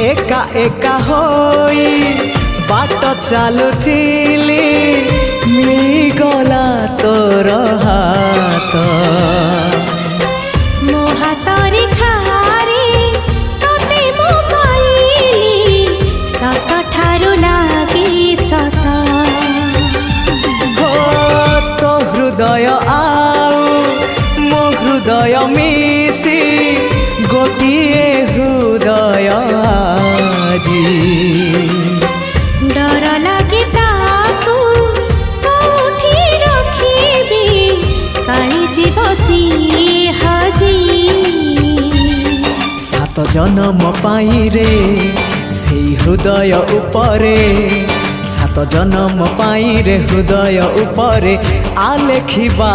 एका एका होई बाट चालुथिली मिलिगला तोर हाथ मो हातरे खारे तोते मो पाइली सत ठारू लागे सत हो तो हृदय आउ मो हृदय मिसी गोटिए हृदय आजी डर लागे ताकू कोठी रखिबी काली जीव सी हाजी सात जन्म पाई रे सेई हृदय उपरे सात जन्म पाई रे हृदय उपरे आलेखिबा।